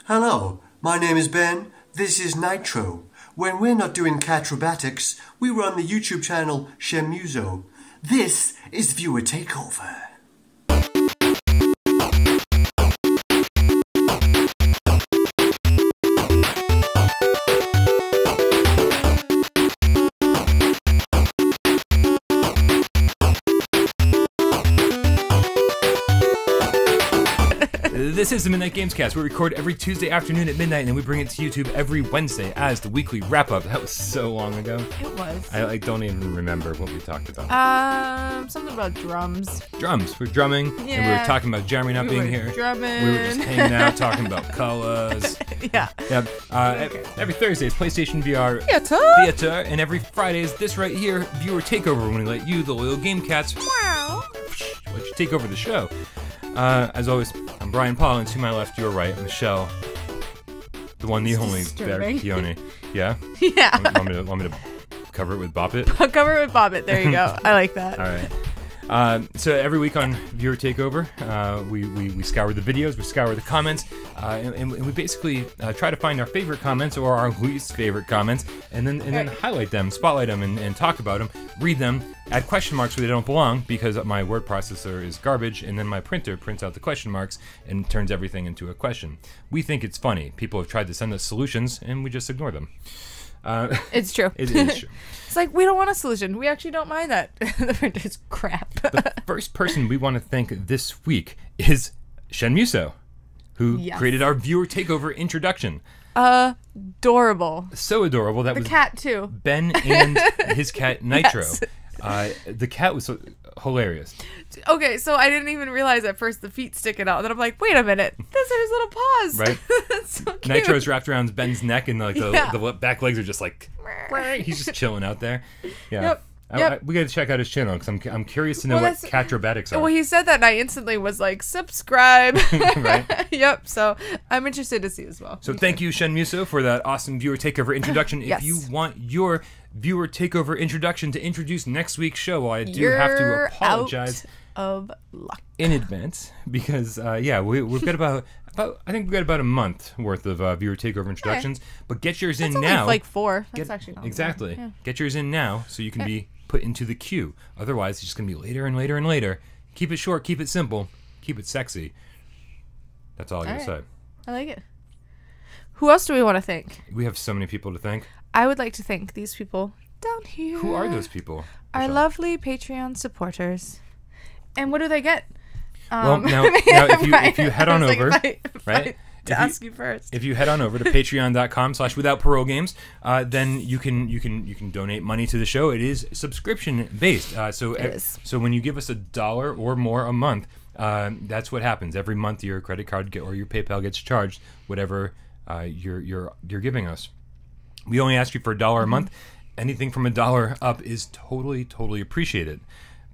Hello, my name is Ben. This is Nitro. When we're not doing catrobatics, we run the YouTube channel Shemuzo. This is Viewer Takeover. This is the Midnight Gamescast. We record every Tuesday afternoon at midnight, and then we bring it to YouTube every Wednesday as the weekly wrap-up. That was so long ago. It was. I don't even remember what we talked about. Something about drums. Drums. We're drumming, and we were talking about Jeremy not being here. Drumming. We were just hanging out, talking about colors. Yeah. Every Thursday is PlayStation VR Theater, and every Friday is this right here, Viewer Takeover, when we let you, the loyal Game Cats, let you take over the show. As always, I'm Brian Paul, and to my left, your right, Michelle, the one, the only, Berchione. Yeah? Yeah. Want me to cover it with Bop It? Cover it with Bop It. There you go. I like that. All right. So every week on Viewer Takeover, we scour the videos, we scour the comments, and we basically try to find our favorite comments or our least favorite comments, and then highlight them, spotlight them, and talk about them, read them, add question marks where they don't belong because my word processor is garbage, and then my printer prints out the question marks and turns everything into a question. We think it's funny. People have tried to send us solutions, and we just ignore them. It's true. It is true. It's like, we don't want a solution. We actually don't mind that. The printer's crap. The first person we want to thank this week is Shenmuso, who created our Viewer Takeover introduction. Adorable. So adorable. That the was cat, too. Ben and his cat, Nitro. Yes. The cat was so hilarious. Okay, so I didn't even realize at first the feet sticking out. Then I'm like, wait a minute. Those are his little paws. Right? That's so cute. Nitro's wrapped around Ben's neck, and the back legs are just like, he's just chilling out there. Yeah. Yep. We got to check out his channel because I'm curious to know what catrobatics are. Well, he said that, and I instantly was like, subscribe. Right? Yep. So I'm interested to see as well. So thank you, Shenmuso, for that awesome Viewer Takeover introduction. Yes. If you want your Viewer Takeover introduction to introduce next week's show, I do have to apologize of luck in advance because we've got about I think we've got about a month worth of Viewer Takeover introductions. But get yours in now. Like 4. That's actually not exactly. Yeah. Get yours in now so you can be put into the queue. Otherwise, it's just gonna be later and later and later. Keep it short, keep it simple, keep it sexy. That's all I gotta say. I like it. Who else do we want to thank? We have so many people to thank. I would like to thank these people down here. Who are those people? Our Michelle? lovely Patreon supporters. And what do they get? Well, now if you head on over, right? To ask you first. If you head on over to patreon.com/withoutparolegames, then you can donate money to the show. It is subscription based. So when you give us $1 or more a month, that's what happens. Every month your credit card or your PayPal gets charged whatever you're giving us. We only ask you for $1 a month. Anything from $1 up is totally appreciated.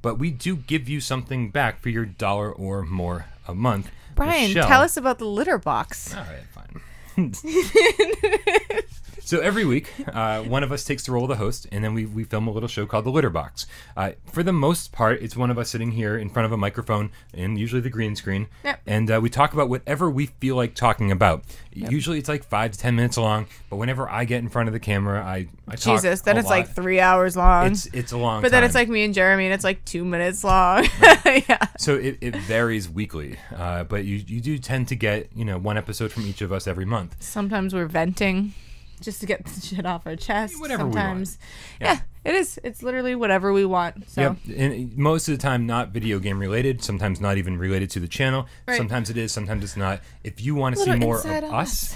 But we do give you something back for your $1 or more a month. Brian, Michelle, tell us about the litter box. all right, fine. So every week, one of us takes the role of the host, and then we film a little show called The Litter Box. For the most part, it's one of us sitting here in front of a microphone, and usually the green screen, and we talk about whatever we feel like talking about. Usually it's like 5 to 10 minutes long, but whenever I get in front of the camera, I talk then it's lot. like 3 hours long. It's a long But time. then it's like me and Jeremy, and it's like 2 minutes long. Right. Yeah. So it varies weekly, but you do tend to get one episode from each of us every month. Sometimes we're venting just to get the shit off our chest. Whatever Sometimes. we want. Yeah, it is. It's literally whatever we want. So. Yep, and most of the time not video game related, sometimes not even related to the channel. Right. Sometimes it is, sometimes it's not. If you want to see more of us,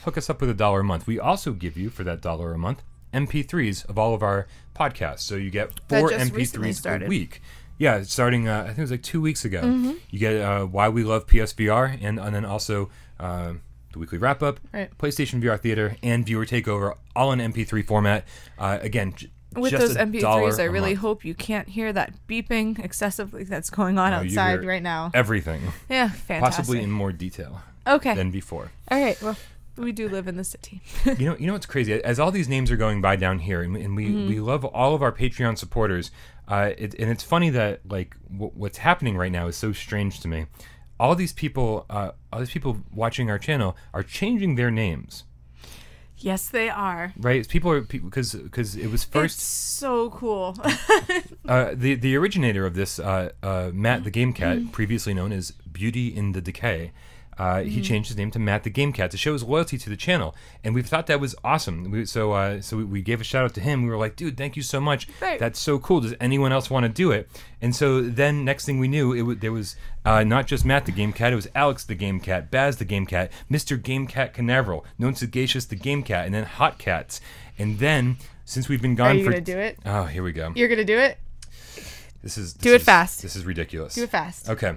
hook us up with $1 a month. We also give you, for that $1 a month, MP3s of all of our podcasts. So you get 4 MP3s a week. Yeah, starting, I think it was like 2 weeks ago. Mm-hmm. You get Why We Love PSVR, and then also the weekly wrap-up, PlayStation VR Theater, and Viewer Takeover, all in MP3 format. Again, with just those MP3s, I really hope you can't hear that beeping excessively that's going on outside right now. Everything. Yeah, fantastic. Possibly in more detail than before. All right, well, we do live in the city. You know what's crazy? As all these names are going by down here, and we love all of our Patreon supporters, and it's funny that like what's happening right now is so strange to me. all these people watching our channel are changing their names. Yes, they are. Right? People are because it was first. It's so cool. The originator of this, Matt the Game Cat, previously known as Beauty in the Decay. He changed his name to Matt the Game Cat to show his loyalty to the channel, and we thought that was awesome. So we gave a shout out to him. We were like, dude, thank you so much. Right. That's so cool. Does anyone else want to do it? And so then next thing we knew, there was not just Matt the Game Cat, it was Alex the Game Cat, Baz the Game Cat, Mr. Game Cat Canaveral, known Sagacious the Game Cat, and then Hot Cats. And then since we've been gone Are you gonna do it? Oh, here we go. You're gonna do it? Do it fast. This is ridiculous. Do it fast. Okay.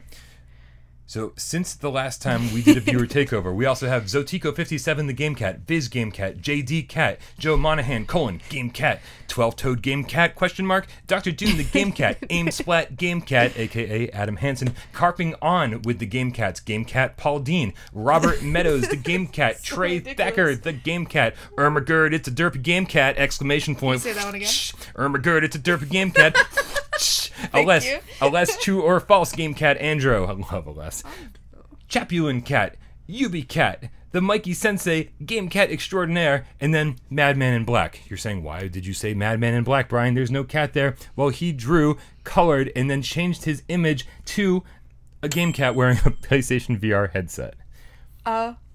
So, since the last time we did a viewer takeover, we also have Zotico57 the Game Cat, Viz Game Cat, JD Cat, Joe Monahan, Game Cat, 12-Toed Game Cat, Dr. Doom the Game Cat, Aim Splat Game Cat, a.k.a. Adam Hansen, Carping On with the Game Cats, Game Cat Paul Dean, Robert Meadows the Game Cat, So Trey ridiculous. Thacker the Game Cat, Ermagerd, it's a derpy Game Cat, ! Can you say that one again? Ermagerd, it's a derpy Game Cat. Thank you. Alas, true or false Game Cat Andro. I love Alas. Chapulin Cat, Yubi Cat, the Mikey Sensei, Game Cat Extraordinaire, and then Madman in Black. You're saying, why did you say Madman in Black, Brian? There's no cat there. Well, he drew, colored, and then changed his image to a Game Cat wearing a PlayStation VR headset.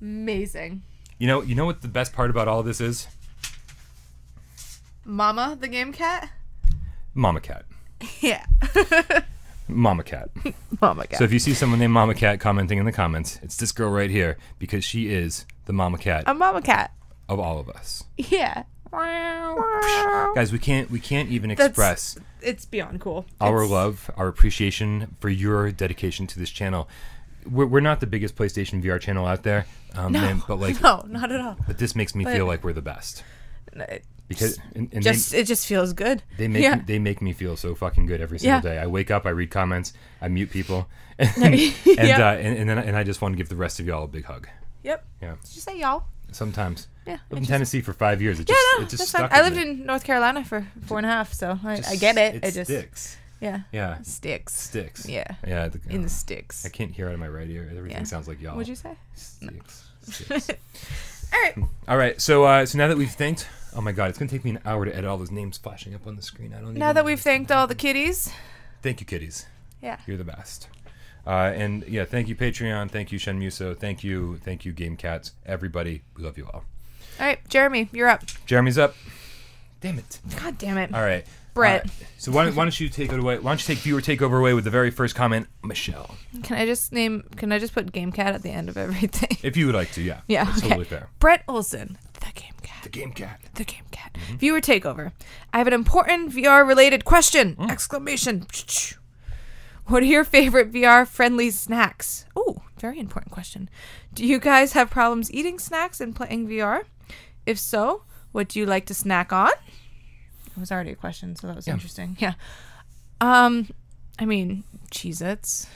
Amazing. You know what the best part about all of this is? Mama, the Game Cat? Mama Cat. Yeah. Mama Cat. Mama Cat. So if you see someone named Mama Cat commenting in the comments, it's this girl right here because she is the Mama Cat A Mama Cat. of all of us. Yeah. Guys, we can't even express It's beyond cool. our love, our appreciation for your dedication to this channel. We're not the biggest PlayStation VR channel out there, but no, not at all. But this makes me feel like we're the best because It just feels good. they make me feel so fucking good every single day. I wake up, I read comments, I mute people, and I just want to give the rest of y'all a big hug. Yep. Yeah. Did you say y'all? Sometimes. Yeah. Lived in Tennessee for 5 years. It just that's stuck fine. I with lived me. in North Carolina for 4.5, so I get it. It sticks. Yeah. Yeah. Sticks. Yeah. Yeah. In the sticks. I can't hear out of my right ear. Everything sounds like y'all. What'd you say? Sticks. All right. All right. So now that we've thanked, oh my God, it's gonna take me an hour to edit all those names flashing up on the screen. Now that we've thanked all the kitties. Thank you, kitties. Yeah. You're the best. And yeah, thank you Patreon. Thank you Shenmuso. Thank you Game Cats. Everybody, we love you all. All right, Jeremy, you're up. Jeremy's up. Damn it. God damn it. All right. Brett. So why don't you take it away? Why don't you take viewer takeover away with the very first comment, Michelle? Can I just put Game Cat at the end of everything? If you would like to, yeah. Yeah, That's okay. totally fair. Brett Olson, the Game Cat. The Game Cat. The Game Cat. Viewer takeover. I have an important VR related question! Exclamation. What are your favorite VR friendly snacks? Ooh, very important question. Do you guys have problems eating snacks and playing VR? If so, what do you like to snack on? It was already a question, so that was interesting. Yeah. I mean, Cheez-Its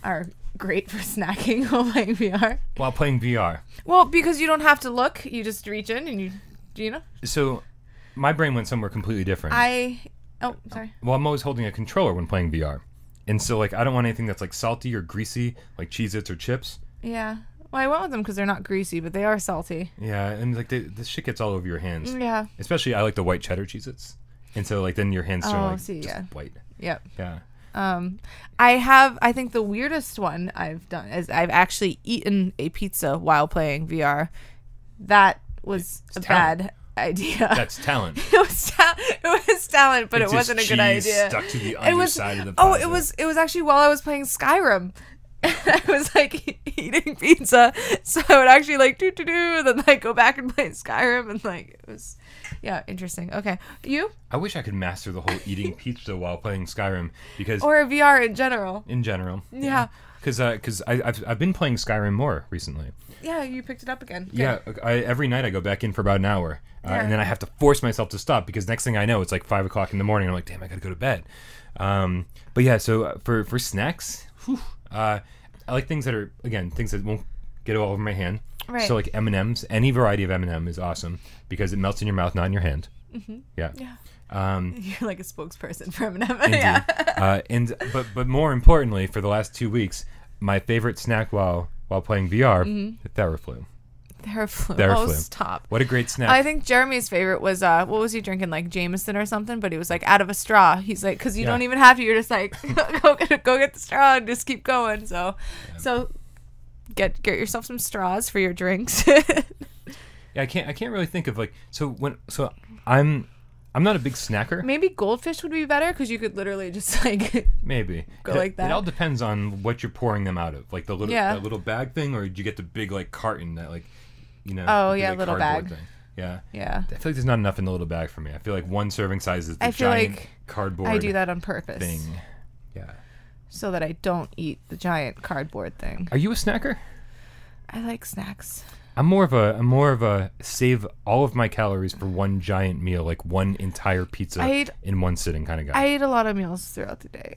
are great for snacking while playing VR. While playing VR. Well, because you don't have to look. You just reach in and you know? So, my brain went somewhere completely different. Oh, sorry. Well, I'm always holding a controller when playing VR. And so, like, I don't want anything that's, like, salty or greasy, like Cheez-Its or chips. Yeah. Well, I went with them because they're not greasy, but they are salty. Yeah, and, like, this shit gets all over your hands. Yeah. Especially, I like the white cheddar Cheez-Its. And so, like, then your hands turn, white. Yep. Yeah. I think the weirdest one I've done is I've actually eaten a pizza while playing VR. That was a bad idea. That's talent. It was talent, but it wasn't a good idea. Stuck to the underside of the pizza. Oh, it was actually while I was playing Skyrim. I was like eating pizza, so I would actually like do then like go back and play Skyrim, and like it was interesting. Okay, you? I wish I could master the whole eating pizza while playing Skyrim or VR in general. Yeah. Because I've been playing Skyrim more recently. Yeah, you picked it up again. Okay. Yeah, every night I go back in for about an hour, and then I have to force myself to stop because next thing I know it's like 5 o'clock in the morning. And I'm like, damn, I gotta go to bed. But yeah, so for snacks, I like things that are things that won't get all over my hand. Right. So like M&Ms, any variety of M&M is awesome because it melts in your mouth, not in your hand. Mm-hmm. Yeah. You're like a spokesperson for M&M. Yeah. But more importantly, for the last 2 weeks, my favorite snack while playing VR, the Theraflu. Theraflu. Oh, stop. What a great snack. I think Jeremy's favorite was, what was he drinking? Like Jameson or something? But he was like out of a straw. He's like, because you don't even have to. You're just like, go get the straw and just keep going. So get yourself some straws for your drinks. Yeah, I can't really think of like, I'm not a big snacker. Maybe Goldfish would be better because you could literally just like maybe go like that. It all depends on what you're pouring them out of, like the little that little bag thing, or do you get the big like carton that like, Oh yeah, little bag. Thing. Yeah. Yeah. I feel like there's not enough in the little bag for me. I feel like one serving size is the giant cardboard. I do that on purpose. Thing. Yeah. So that I don't eat the giant cardboard thing. Are you a snacker? I like snacks. I'm more of a save all of my calories for one giant meal, like one entire pizza in one sitting kind of guy. I eat a lot of meals throughout the day.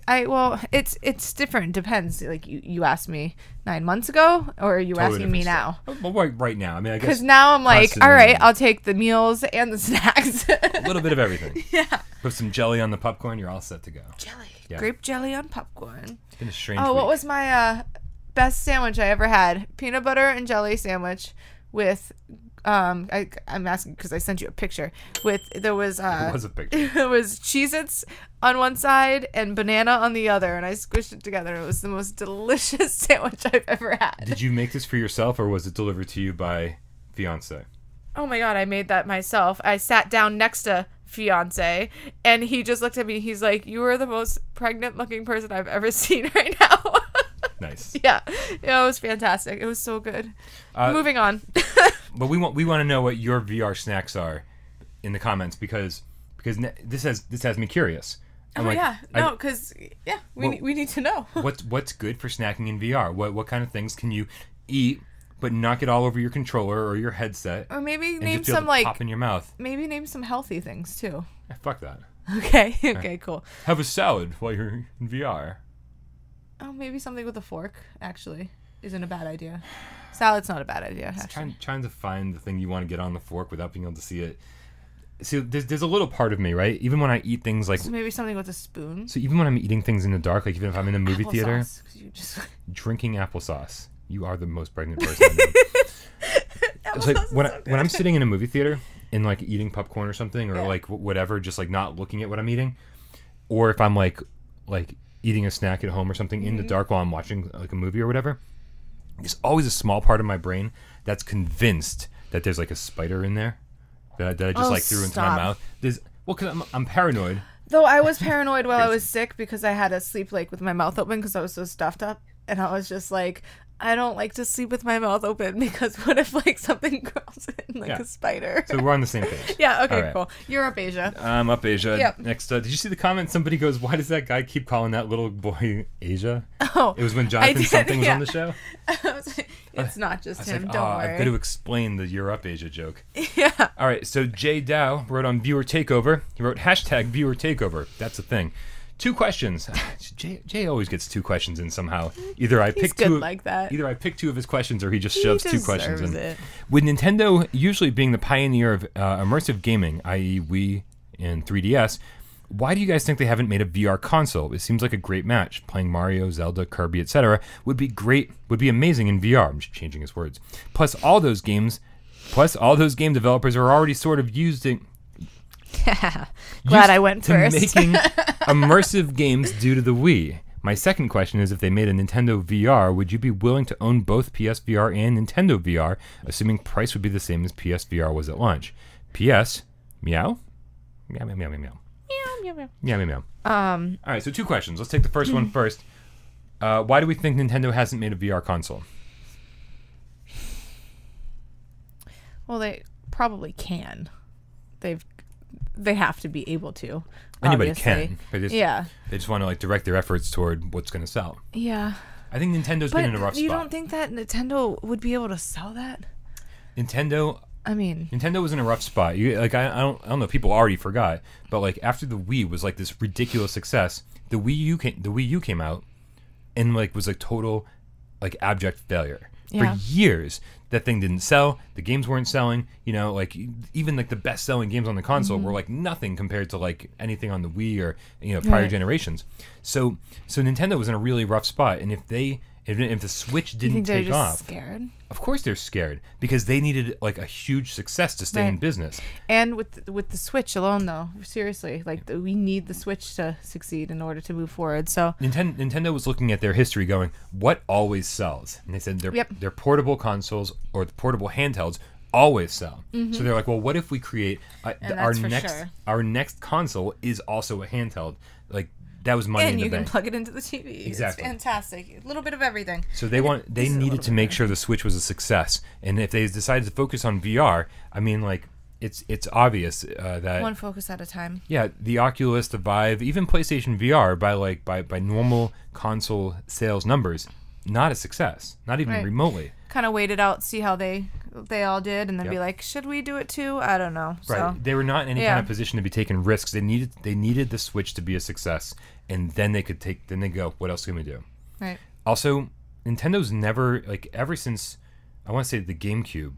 It's different. Depends. Like you asked me 9 months ago, or are you asking me now? Well, right now. I mean, I guess because now I'm like, all right, I'll take the meals and the snacks. A little bit of everything. Yeah. Put some jelly on the popcorn, you're all set to go. Jelly. Yeah. Grape jelly on popcorn. It's been a strange week. What was my best sandwich I ever had? Peanut butter and jelly sandwich with I'm asking because I sent you a picture there was it was a picture. It was Cheez-Its on one side and banana on the other, and I squished it together. It was the most delicious sandwich I've ever had. Did you make this for yourself, or was it delivered to you by fiance? Oh my god, I made that myself. I sat down next to fiance and he just looked at me. He's like, you are the most pregnant looking person I've ever seen right now. Nice. Yeah, it was fantastic. It was so good. Moving on. But we want to know what your VR snacks are in the comments because this has me curious. We need to know. what's good for snacking in VR? What kind of things can you eat but not get all over your controller or your headset? Or maybe and name just some pop in your mouth. Maybe name some healthy things too. Fuck that. Okay, cool. Have a salad while you're in VR. Oh, maybe something with a fork, actually, isn't a bad idea. Salad's not a bad idea, actually. Trying to find the thing you want to get on the fork without being able to see it. See, there's a little part of me, right? Even when I eat things like... So maybe something with a spoon? So even when I'm eating things in the dark, like even if I'm in a movie theater... Drinking applesauce. You are the most pregnant person I know. It's like when I'm sitting in a movie theater and like eating popcorn or something, or like whatever, just like not looking at what I'm eating, or if I'm like eating a snack at home or something in the dark while I'm watching like a movie or whatever, there's always a small part of my brain that's convinced that there's like a spider in there that I just threw into my mouth. Because I'm paranoid. Though I was paranoid while I was sick because I had to sleep like with my mouth open because I was so stuffed up, and I was just like, I don't like to sleep with my mouth open because what if like something crawls in like a spider? So we're on the same page. Yeah, okay, right. Cool. You're up Asia. I'm up Asia. Yep. Next, did you see the comment? Somebody goes, why does that guy keep calling that little boy Asia? Oh. It was when Jonathan something was on the show? It's not just him, don't worry. I've got to explain the You're Up Asia joke. Yeah. All right, so Jay Dow wrote on Viewer Takeover. He wrote #Viewer Takeover. That's a thing. 2 questions. Jay always gets 2 questions in somehow. Either I pick two of his questions, or he just shoves 2 questions in. It. With Nintendo usually being the pioneer of immersive gaming, i.e., Wii and 3DS, why do you guys think they haven't made a VR console? It seems like a great match. Playing Mario, Zelda, Kirby, etc. would be amazing in VR. I'm just changing his words. Plus, all those game developers are already sort of using. Glad I went first. Making immersive games due to the Wii. My second question is, if they made a Nintendo VR, would you be willing to own both PSVR and Nintendo VR, assuming price would be the same as PSVR was at launch? P.S. Meow? Meow, meow, meow, meow, meow. Meow, meow, meow. Meow, meow, meow. All right, so 2 questions. Let's take the first one first. Why do we think Nintendo hasn't made a VR console? Well, they probably can. They have to be able to. Anybody obviously. Can. They just want to like direct their efforts toward what's going to sell. Yeah. I think Nintendo's been in a rough spot. You don't think that Nintendo would be able to sell that? Nintendo was in a rough spot. I don't know. People already forgot, but like after the Wii was like this ridiculous success, the Wii U came out, and like was like total, like abject failure. Yeah. For years, that thing didn't sell. The games weren't selling. You know, like even like the best-selling games on the console were like nothing compared to like anything on the Wii or prior generations. So Nintendo was in a really rough spot, and if If the Switch You didn't think they're take just off, scared? of course they're scared because they needed like a huge success to stay in Right. business. And with the Switch alone, though, seriously, like we need the Switch to succeed in order to move forward. So Nintendo was looking at their history, going, "What always sells?" And they said their portable consoles or the portable handhelds always sell. So they're like, "Well, what if we create our next console is also a handheld?" Like that was money in and the you can bank. plug it into the TV. Exactly. It's fantastic. A little bit of everything. So they needed to make sure the Switch was a success, and if they decided to focus on VR, I mean, like it's obvious that One focus at a time. yeah, the Oculus, the Vive, even PlayStation VR by normal console sales numbers, not a success, not even Right. remotely. Kind of wait it out, see how they all did, and then be Yep. like, should we do it too? I don't know. So, Right, they were not in any yeah. kind of position to be taking risks. They needed the Switch to be a success, and then they go, what else can we do? right. Also, Nintendo's never, like, ever since, I want to say the GameCube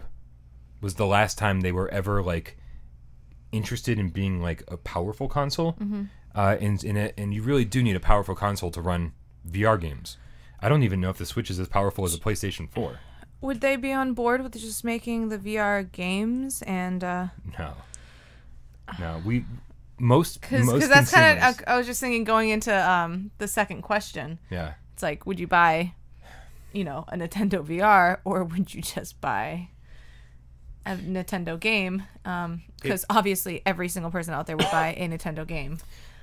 was the last time they were ever, like, interested in being, like, a powerful console. And you really do need a powerful console to run VR games. I don't even know if the Switch is as powerful as a PlayStation 4. Would they be on board with just making the VR games and No, most because that's kind of consumers- I was just thinking going into the second question. yeah. It's like, would you buy, a Nintendo VR, or would you just buy a Nintendo game? Because obviously every single person out there would buy a Nintendo game.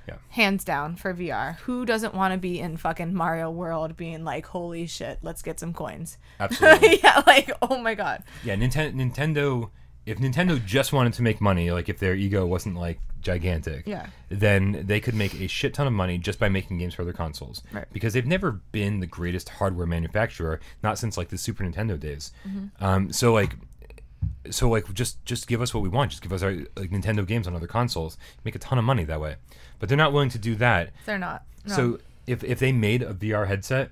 Yeah. Hands down for VR. Who doesn't want to be in fucking Mario World being like, holy shit, let's get some coins? Absolutely. Yeah, like, oh my god. Yeah, Nintendo. If Nintendo just wanted to make money, like if their ego wasn't like gigantic, Yeah. then they could make a shit ton of money just by making games for their consoles. Right. Because they've never been the greatest hardware manufacturer, not since like the Super Nintendo days. So just give us what we want. Just give us our like Nintendo games on other consoles. Make a ton of money that way. But they're not willing to do that. They're not. No. So if they made a VR headset,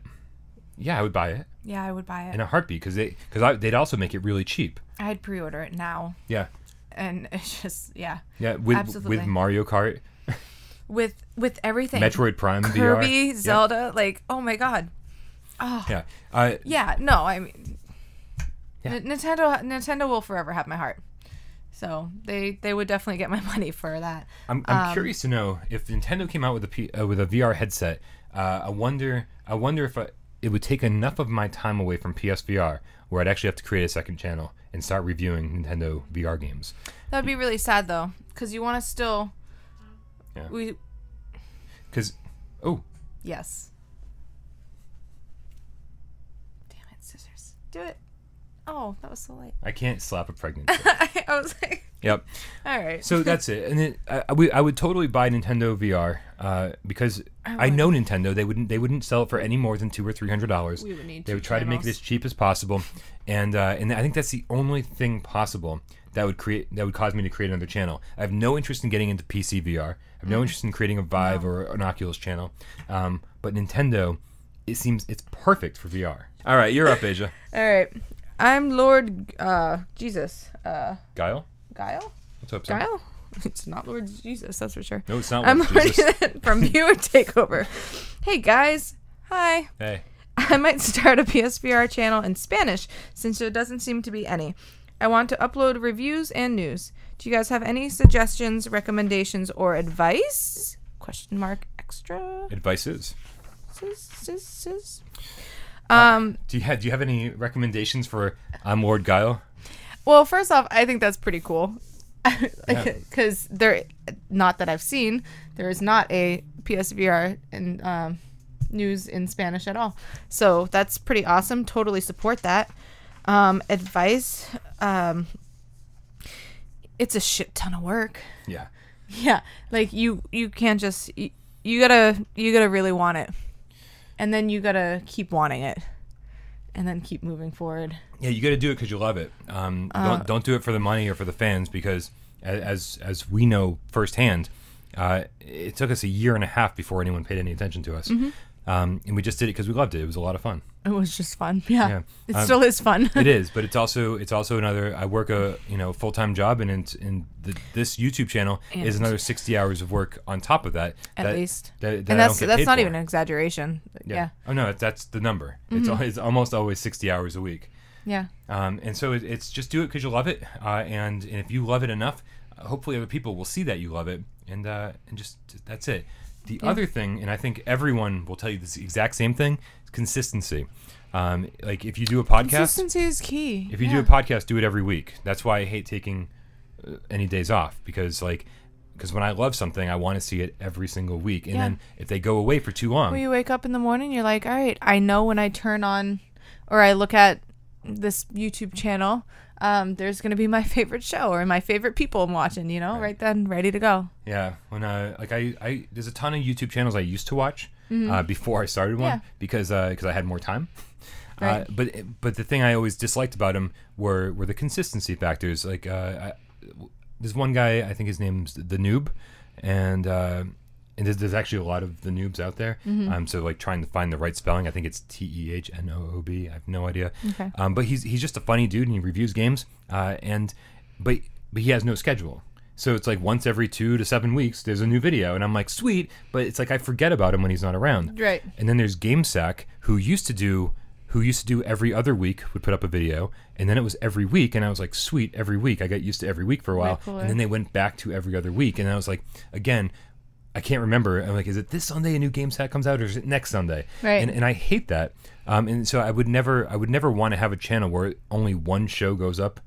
yeah, I would buy it yeah, I would buy it. in a heartbeat because they'd also make it really cheap. I'd pre-order it now. Yeah. And it's just, yeah. Yeah, with Absolutely. Mario Kart, With everything. Metroid Prime Kirby, VR. Zelda, like, oh my god. Oh. Yeah. Yeah, no, I mean, Yeah. Nintendo will forever have my heart. So they would definitely get my money for that. I'm curious to know if Nintendo came out with a VR headset. I wonder if it would take enough of my time away from PSVR where I'd actually have to create a second channel and start reviewing Nintendo VR games. That would be really sad though, because you want to still. Yeah. Yes. Damn it, scissors. Do it. Oh, that was so late. I can't slap a pregnant chick. I was like, Yep. all right. So that's it. And then I would totally buy Nintendo VR because I know Nintendo. They wouldn't sell it for any more than $200 or $300. We would need They two would try to make it channels. as cheap as possible, and I think that's the only thing possible that would cause me to create another channel. I have no interest in getting into PC VR. I have no interest in creating a Vive or an Oculus channel. But Nintendo, it's perfect for VR. All right, you're up, Asia. All right. I'm Lord Jesus. Guile? Guile? What's up, son? Guile? It's not Lord Jesus, that's for sure. No, it's not I'm Lord Lord Jesus. from Viewer Takeover. Hey guys. Hi. Hey. I might start a PSVR channel in Spanish since there doesn't seem to be any. I want to upload reviews and news. Do you guys have any suggestions, recommendations, or advice? Question mark extra. Advice is. Sis. Do you have any recommendations for I'm Lord Guile? Well, first off, I think that's pretty cool. Yeah. Because not that I've seen, there is not a PSVR and news in Spanish at all. So that's pretty awesome. Totally support that. Advice, it's a shit ton of work. Yeah. Yeah, like you can't just you gotta really want it, and then you gotta keep wanting it, and then keep moving forward. Yeah, you got to do it because you love it. Don't do it for the money or for the fans because, as we know firsthand, it took us a year and a half before anyone paid any attention to us, and we just did it because we loved it. It was a lot of fun. It was just fun. Yeah. Yeah. It still is fun. It is, but it's also another. I work a full-time job, and this YouTube channel is another 60 hours of work on top of that. At least. And that's not even an exaggeration. Yeah. Oh no, that's the number. It's almost always 60 hours a week. Yeah. And so it's just do it because you love it, and if you love it enough, hopefully other people will see that you love it, and just that's it. The other thing, and I think everyone will tell you this exact same thing, is consistency. Like if you do a podcast, consistency is key. If you do a podcast, do it every week. That's why I hate taking any days off, because when I love something, I want to see it every single week. And then if they go away for too long, when you wake up in the morning, you're like, all right, I know when I turn on or I look at this YouTube channel, there's going to be my favorite show or my favorite people I'm watching, right then, ready to go. Yeah. When I there's a ton of YouTube channels I used to watch before I started one because I had more time. Right. But the thing I always disliked about them were the consistency factors. Like there's one guy, I think his name's The Noob, and there's actually a lot of The Noobs out there. So like trying to find the right spelling, I think it's TEHNOOB. I have no idea. Okay. But he's just a funny dude, and he reviews games. But he has no schedule. So it's like once every 2 to 7 weeks, there's a new video, and I'm like, sweet. But it's like I forget about him when he's not around. Right. And then there's GameSack, who used to do every other week, would put up a video, and then it was every week, and I was like, sweet, every week. I got used to every week for a while, and then they went back to every other week, and I was like, again, I can't remember. I'm like, is it this Sunday a new GameSack comes out, or is it next Sunday? Right. And I hate that. And so I would never want to have a channel where only one show goes up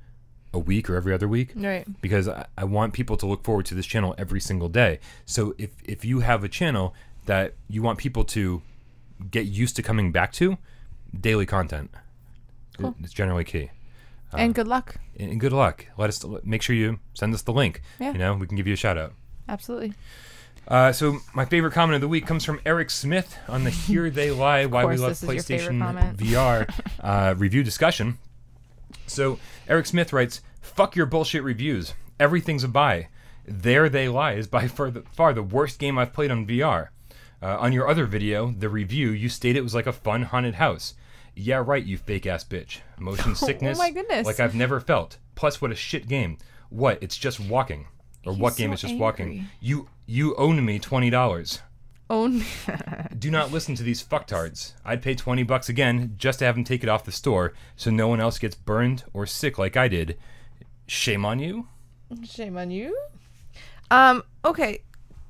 a week or every other week. Right. Because I want people to look forward to this channel every single day. So if you have a channel that you want people to get used to coming back to, daily content. Cool. It's generally key. And good luck. And good luck. Make sure you send us the link. Yeah. We can give you a shout out. Absolutely. So my favorite comment of the week comes from Eric Smith on the Here They Lie Why We Love PlayStation VR review discussion. So Eric Smith writes, "Fuck your bullshit reviews. Everything's a buy. There They Lie is by far the worst game I've played on VR. On your other video, the review, you stated it was like a fun haunted house. Yeah, right, you fake-ass bitch. Motion sickness. Oh my goodness. Like I've never felt. Plus, what a shit game. What? It's just walking. Or what game is just walking? You own me $20. Own me. Do not listen to these fucktards. I'd pay $20 again just to have them take it off the store so no one else gets burned or sick like I did. Shame on you?" Shame on you. Okay.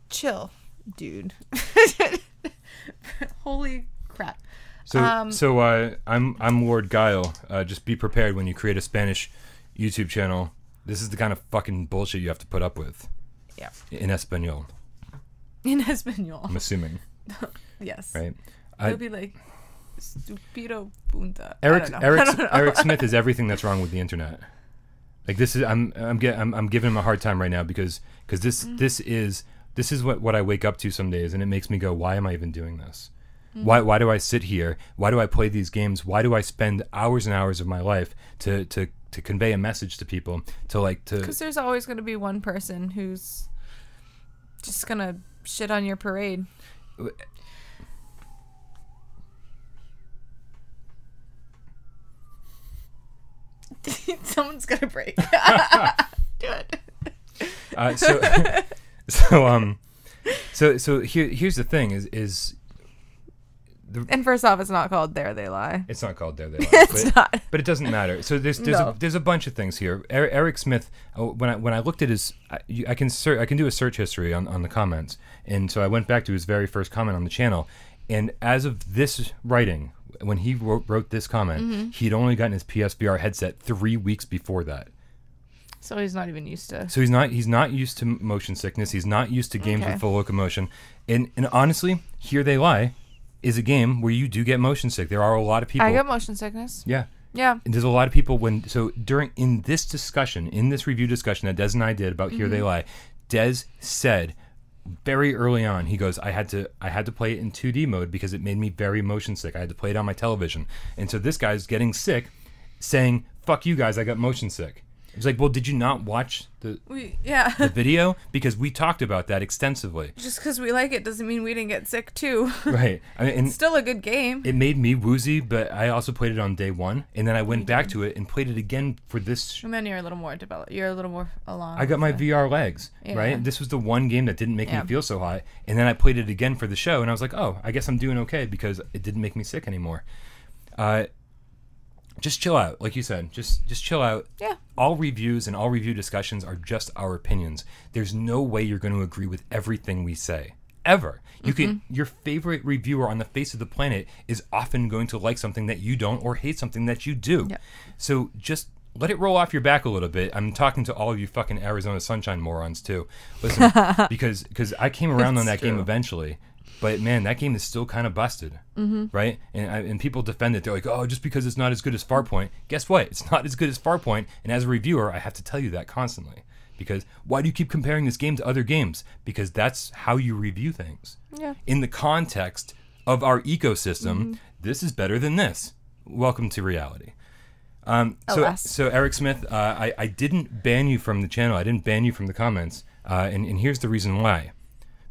Chill, dude. Holy crap. So I'm Lord Guile. Just be prepared when you create a Spanish YouTube channel. This is the kind of fucking bullshit you have to put up with. Yeah. In Espanol. In Espanol. I'm assuming. Yes. Right. It'll be like stupido punta. Eric Smith is everything that's wrong with the internet. Like this is I'm giving him a hard time right now because this is what I wake up to some days, and it makes me go, why am I even doing this? Why do I sit here? Why do I play these games? Why do I spend hours and hours of my life to convey a message to people? Because there's always going to be one person who's just gonna shit on your parade. Someone's gonna break. Do it. So here's the thing is. And first off, it's not called There They Lie. It's not called There They Lie. It's not. But it doesn't matter. So there's a bunch of things here. Eric Smith. When I looked at his, I can do a search history on the comments, and so I went back to his very first comment on the channel, and as of this writing, when he wrote this comment, he'd only gotten his PSVR headset 3 weeks before that. So he's not even used to. So he's not used to motion sickness. He's not used to games with full locomotion. And honestly, Here They Lie is a game where you do get motion sick. There are a lot of people. I get motion sickness. Yeah. Yeah. And there's a lot of people in this review discussion that Des and I did about Here They Lie, Des said very early on, he goes, I had to play it in 2D mode because it made me very motion sick. I had to play it on my television. And so this guy's getting sick saying, fuck you guys, I got motion sick. He's like, well, did you not watch the video? Because we talked about that extensively. Just because we like it doesn't mean we didn't get sick too. Right. I mean, it's still a good game. It made me woozy, but I also played it on day one, and then I went back to it and played it again for this. And then you're a little more developed. You're a little more along. I got my VR legs, right? This was the one game that didn't make me feel so high, and then I played it again for the show, and I was like, oh, I guess I'm doing okay because it didn't make me sick anymore. Just chill out, like you said. Just chill out. Yeah. All reviews and all review discussions are just our opinions. There's no way you're going to agree with everything we say, ever. You can. Your favorite reviewer on the face of the planet is often going to like something that you don't or hate something that you do. Yeah. So just let it roll off your back a little bit. I'm talking to all of you fucking Arizona Sunshine morons too. Listen, because I came around on that game eventually. But man, that game is still kind of busted, right? And people defend it. They're like, oh, just because it's not as good as Farpoint. Guess what? It's not as good as Farpoint. And as a reviewer, I have to tell you that constantly. Because why do you keep comparing this game to other games? Because that's how you review things. Yeah. In the context of our ecosystem, this is better than this. Welcome to reality. So Eric Smith, I didn't ban you from the channel. I didn't ban you from the comments. And here's the reason why.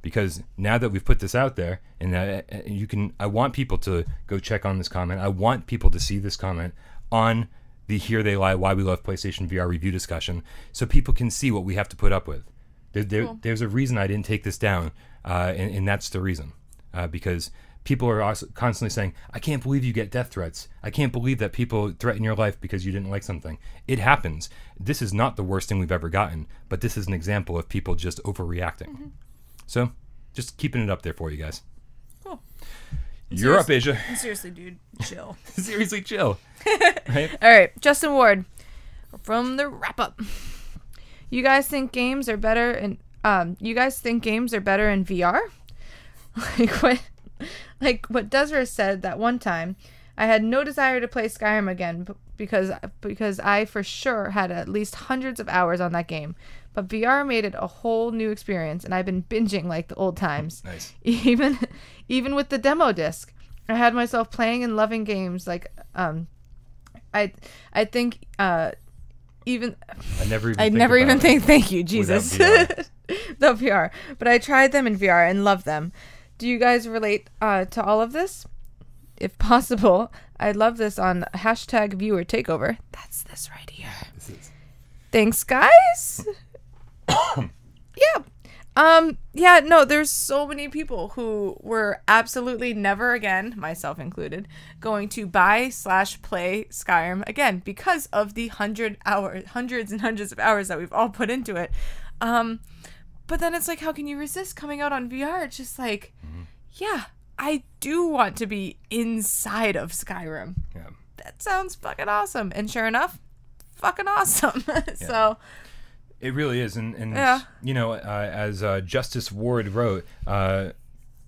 Because now that we've put this out there, and I want people to go check on this comment. I want people to see this comment on the Here They Lie, Why We Love PlayStation VR review discussion, so people can see what we have to put up with. There's a reason I didn't take this down, and that's the reason. Because people are also constantly saying, I can't believe you get death threats. I can't believe that people threaten your life because you didn't like something. It happens. This is not the worst thing we've ever gotten, but this is an example of people just overreacting. So, just keeping it up there for you guys. Cool. You're up, Asia. Seriously, dude, chill. Seriously, chill. Right? All right, Justin Ward from the wrap up. You guys think games are better in VR? Like what Desiree said that one time. I had no desire to play Skyrim again because I for sure had at least hundreds of hours on that game. But VR made it a whole new experience, and I've been binging like the old times. Nice. Even with the demo disc, I had myself playing and loving games like I think even I never even think thank you Jesus the VR, but I tried them in VR and loved them. Do you guys relate to all of this? If possible, I'd love this on hashtag viewer takeover. That's this right here. This is. Thanks, guys. Yeah, no, there's so many people who were absolutely never again, myself included, going to buy/play Skyrim again because of the hundreds and hundreds of hours that we've all put into it. But then it's like, how can you resist coming out on VR? It's just like, yeah, I do want to be inside of Skyrim. Yeah. That sounds fucking awesome. And sure enough, fucking awesome. So it really is. And you know, as Justice Ward wrote, I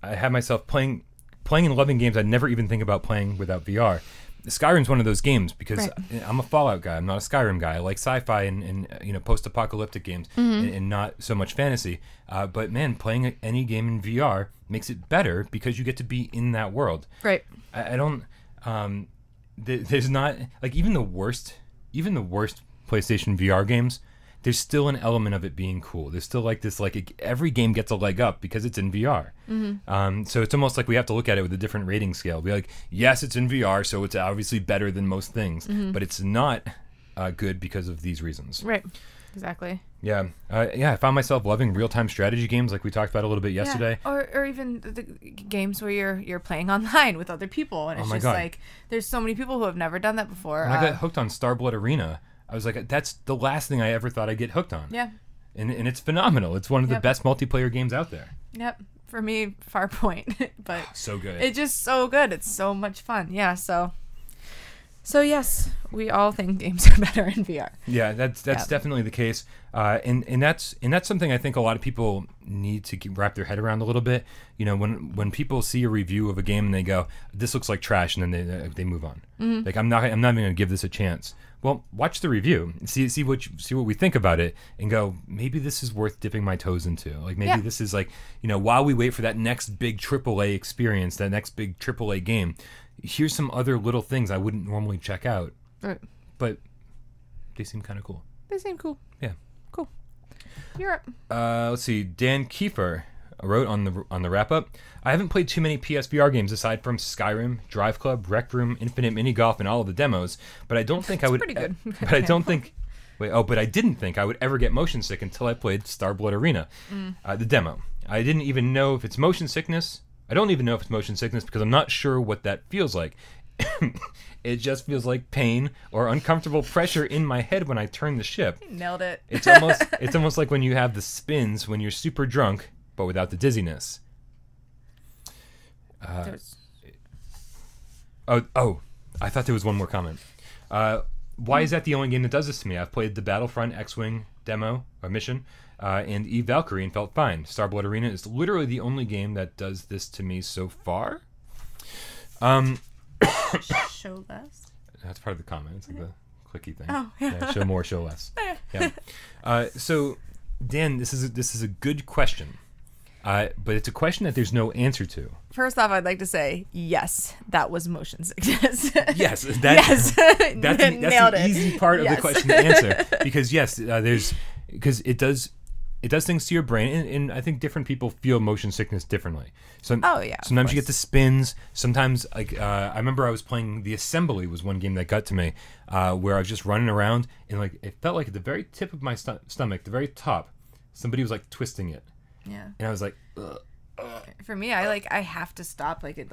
had myself playing and loving games I'd never even think about playing without VR. Skyrim's one of those games because I'm a Fallout guy. I'm not a Skyrim guy. I like sci-fi and you know, post-apocalyptic games and not so much fantasy. But man, playing any game in VR makes it better because you get to be in that world. Right. I don't. There's not like even the worst PlayStation VR games. There's still an element of it being cool. There's still like this, like every game gets a leg up because it's in VR. So it's almost like we have to look at it with a different rating scale. Be like, yes, it's in VR, so it's obviously better than most things, but it's not good because of these reasons. Right. Exactly. Yeah. I found myself loving real-time strategy games like we talked about a little bit yesterday. Yeah. Or even the games where you're playing online with other people, and it's just like there's so many people who have never done that before. When I got hooked on Starblood Arena, I was like, that's the last thing I ever thought I'd get hooked on. Yeah. And it's phenomenal. It's one of the best multiplayer games out there. Yep. For me, Farpoint. But so good. It's just so good. It's so much fun. Yeah, so yes, we all think games are better in VR. Yeah, that's definitely the case. And that's something I think a lot of people need to wrap their head around a little bit. You know, when people see a review of a game and they go, "This looks like trash," and then they move on. Like I'm not even going to give this a chance. Well, watch the review, see what we think about it, and go, maybe this is worth dipping my toes into. Like maybe this is like, you know, while we wait for that next big AAA experience, that next big AAA game, here's some other little things I wouldn't normally check out. Right. But they seem kind of cool. They seem cool. Yeah. Cool. You're up. Let's see. Dan Kiefer wrote on the wrap up. I haven't played too many PSVR games aside from Skyrim, Drive Club, Rec Room, Infinite Mini Golf, and all of the demos. But I don't think I would. Pretty good. But I don't think. But I didn't think I would ever get motion sick until I played Starblood Arena, the demo. I didn't even know if it's motion sickness. I don't even know if it's motion sickness because I'm not sure what that feels like. It just feels like pain or uncomfortable pressure in my head when I turn the ship. You nailed it. It's almost like when you have the spins when you're super drunk, but without the dizziness. I thought there was one more comment. Why is that the only game that does this to me? I've played the Battlefront X-Wing demo or mission and Eve Valkyrie and felt fine. Starblood Arena is literally the only game that does this to me so far. Show less. That's part of the comment. It's like the clicky thing. Oh, yeah. Show more, show less. Yeah. So, Dan, this is a good question, but it's a question that there's no answer to. First off, I'd like to say yes, that was motion sickness. Yes, yes, that's the easy part of the question to answer because because it does things to your brain, and I think different people feel motion sickness differently. Sometimes you get the spins. Sometimes, I remember I was playing The Assembly was one game that got to me, where I was just running around, and like it felt like at the very tip of my stomach, the very top, somebody was like twisting it. Yeah. And I was like, ugh. For me, I have to stop. Like it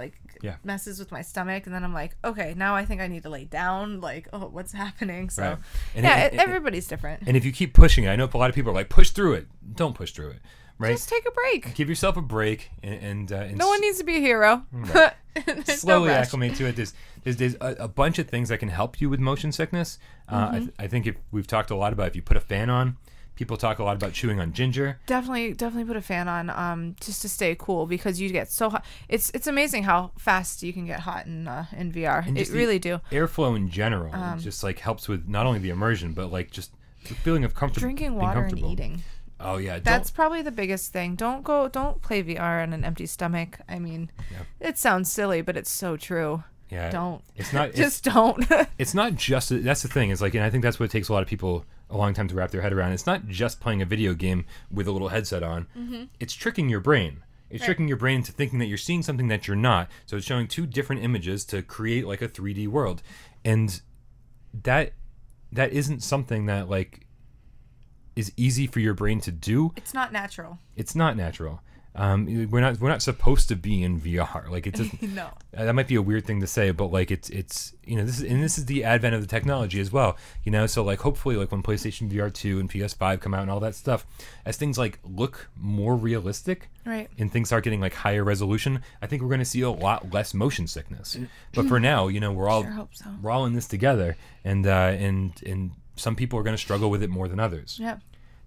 messes with my stomach, and then I'm like, okay, now I think I need to lay down. Like, oh, what's happening? So right. And everybody's different. And if you keep pushing it, I know a lot of people are like, push through it. Don't push through it. Right? Just take a break. Give yourself a break, and no one needs to be a hero. Right. Slowly acclimate to it. There's a bunch of things that can help you with motion sickness. I think we've talked a lot about if you put a fan on. People talk a lot about chewing on ginger. Definitely put a fan on just to stay cool because you get so hot. It's amazing how fast you can get hot in VR. And it really do. Airflow in general just like helps with not only the immersion but like just the feeling of comfort. Drinking water and eating. Oh yeah, that's probably the biggest thing. Don't play VR on an empty stomach. I mean, it sounds silly, but it's so true. Yeah, don't. It's not. Don't. It's not just. That's the thing. It's like, and I think that's what it takes a lot of people a long time to wrap their head around. It's not just playing a video game with a little headset on. Mm-hmm. It's tricking your brain. It's tricking your brain into thinking that you're seeing something that you're not. So it's showing two different images to create like a 3D world, and that isn't something that like is easy for your brain to do. It's not natural. It's not natural. We're not supposed to be in VR. Like it's just, no. That might be a weird thing to say, but like it's this is the advent of the technology as well. So like hopefully like when PlayStation VR 2 and PS5 come out and all that stuff, as things like look more realistic, right, and things start getting like higher resolution, I think we're going to see a lot less motion sickness. But for now, we're all in this together, and some people are going to struggle with it more than others. Yeah.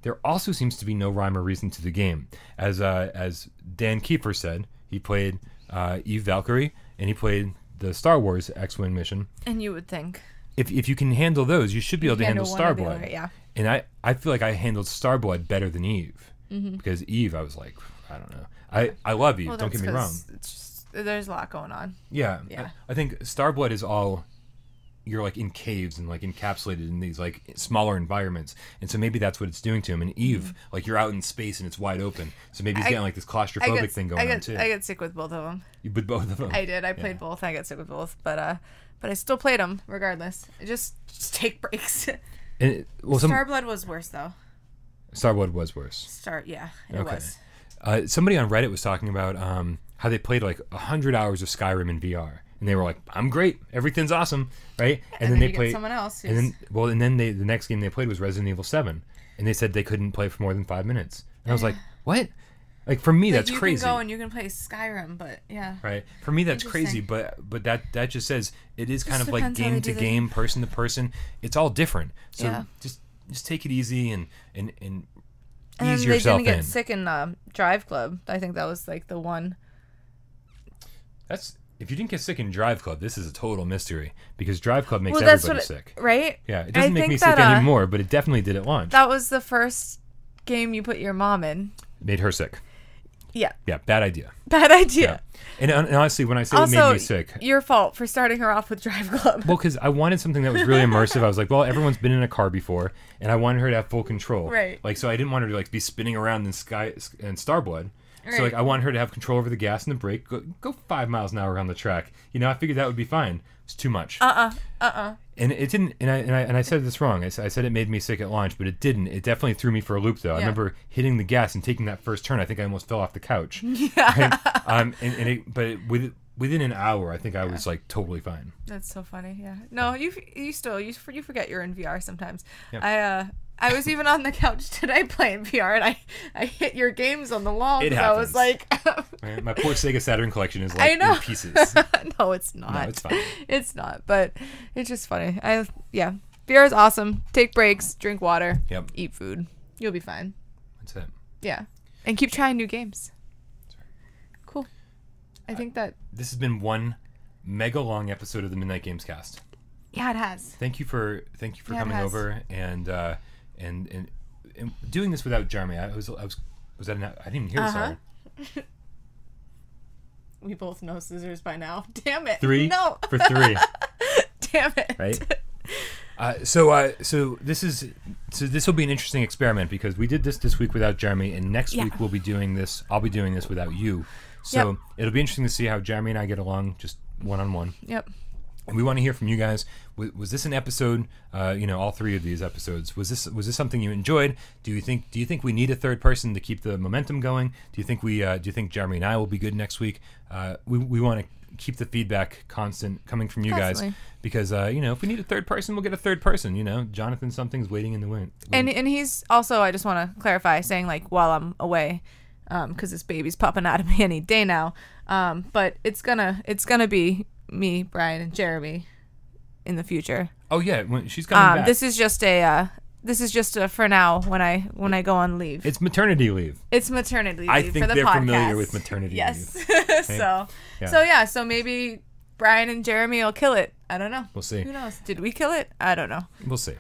There also seems to be no rhyme or reason to the game. As Dan Kiefer said, he played Eve Valkyrie, and he played the Star Wars X-Wing mission. And you would think. If you can handle those, you should be able to handle Starblood. Yeah. And I feel like I handled Starblood better than Eve. Mm-hmm. Because Eve, I was like, I don't know. I love Eve, don't get me wrong. There's a lot going on. Yeah. I think Starblood is all... You're like in caves and like encapsulated in these like smaller environments, and so maybe that's what it's doing to him. And Eve, like you're out in space and it's wide open, so maybe he's getting like this claustrophobic thing going on too. I get sick with both of them. With both of them, I did. I played both. I got sick with both, but I still played them regardless. Just take breaks. Starblood was worse though. Starblood was worse. It was. Somebody on Reddit was talking about how they played like 100 hours of Skyrim in VR. And they were like, "I'm great, everything's awesome, right?" And then they played someone else. And then the next game they played was Resident Evil 7, and they said they couldn't play for more than 5 minutes. And I was like, "What?" Like for me, that's crazy. You can go and you can play Skyrim, but yeah. Right. For me, that's crazy, but that just says it is kind of like game to game, person to person. It's all different. So just take it easy and ease yourself in. They didn't get sick in Drive Club. I think that was like the one. If you didn't get sick in Drive Club, this is a total mystery because Drive Club makes everybody sick. Right? Yeah, it doesn't make me sick anymore, but it definitely did at launch. That was the first game you put your mom in. Made her sick. Yeah. Yeah, bad idea. Bad idea. Yeah. And honestly, when I say Also, it made me sick, your fault for starting her off with Drive Club. well, because I wanted something that was really immersive. I was like, well, everyone's been in a car before, and I wanted her to have full control. Right. Like, so I didn't want her to like be spinning around in Starblood. Right. So like, I wanted her to have control over the gas and the brake. Go 5 miles an hour around the track. You know, I figured that would be fine. It's too much. And it didn't. And I said this wrong. I said it made me sick at launch, but it didn't. It definitely threw me for a loop, though. I remember hitting the gas and taking that first turn. I think I almost fell off the couch. Yeah. Right? Within an hour, I think I was like totally fine. That's so funny. Yeah. No, you forget you're in VR sometimes. Yep. I was even on the couch today playing VR, and I hit your games on the wall. It happens. I was like, right? My poor Sega Saturn collection is like in pieces. No, it's not. No, it's fine. It's not, but it's just funny. VR is awesome. Take breaks, drink water, eat food. You'll be fine. That's it. Yeah, and keep trying new games. Cool. I think that this has been one mega long episode of the Midnight Gamescast. Yeah, it has. Thank you for coming over and doing this without Jeremy. I didn't even hear this already. We both know scissors by now. Damn it. 3 No. for 3. Damn it. Right. So this will be an interesting experiment because we did this week without Jeremy, and next week we'll be doing this. I'll be doing this without you. So it'll be interesting to see how Jeremy and I get along, just one-on-one. Yep. And we want to hear from you guys. Was this an episode? All 3 of these episodes. Was this something you enjoyed? Do you think we need a third person to keep the momentum going? Do you think Jeremy and I will be good next week? We want to keep the feedback constant coming from you guys because if we need a third person, we'll get a third person. Jonathan, something's waiting in the wind. And he's also, I just want to clarify, saying like while I'm away, because this baby's popping out of me any day now. But it's gonna be me, Brian, and Jeremy in the future. Oh yeah, when she's coming back. This is just a for now when I go on leave. It's maternity leave. It's maternity leave. I think for the they're podcast. familiar with maternity yes. leave. Yes. So maybe Brian and Jeremy will kill it. I don't know. We'll see. Who knows? Did we kill it? I don't know. We'll see.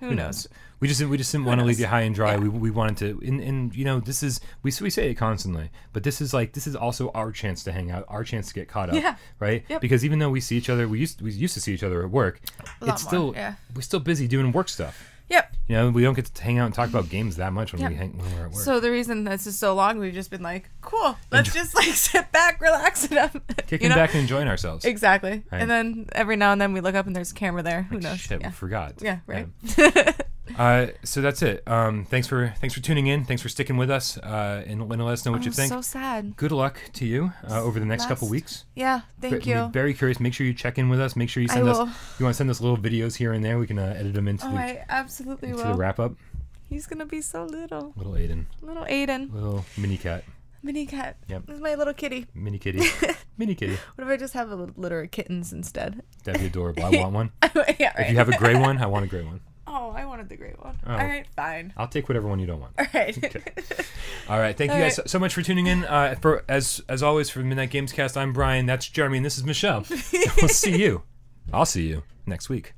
Who knows? We just didn't want to leave you high and dry. Yeah. We wanted to, and this is we say it constantly, but this is also our chance to hang out, our chance to get caught up, right? Yep. Because even though we see each other, we used to see each other at work. We're still busy doing work stuff. Yep. We don't get to hang out and talk about games that much when we're at work. So the reason this is so long, we've just been like, cool, let's just like sit back, relax, and kicking back and enjoying ourselves. Exactly. Right. And then every now and then we look up and there's a camera there. Who knows? Shit, we forgot. Yeah. Right. So that's it. Thanks for tuning in. Thanks for sticking with us and let us know what you think. So sad. Good luck to you over the next couple weeks. Yeah, thank you. I'm very curious. Make sure you check in with us. Make sure you send us. You want to send us little videos here and there. We can edit them into I absolutely will. The wrap up. He's gonna be so little. Little Aiden. Little mini cat. Mini cat. Yep. This is my little kitty. Mini kitty. Mini kitty. What if I just have a litter of kittens instead? That'd be adorable. I want one. Yeah, right. If you have a gray one, I want a gray one. Oh, I wanted the gray one. Oh. All right, fine. I'll take whatever one you don't want. All right. Okay. All right. Thank you guys so much for tuning in. For as always for Midnight Gamescast, I'm Brian. That's Jeremy, and this is Michelle. We'll see you. I'll see you next week.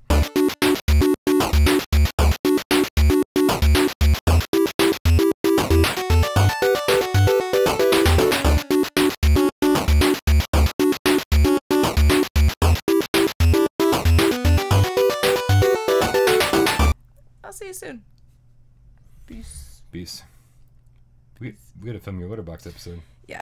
See you soon. Peace. We gotta film your Letterboxd episode.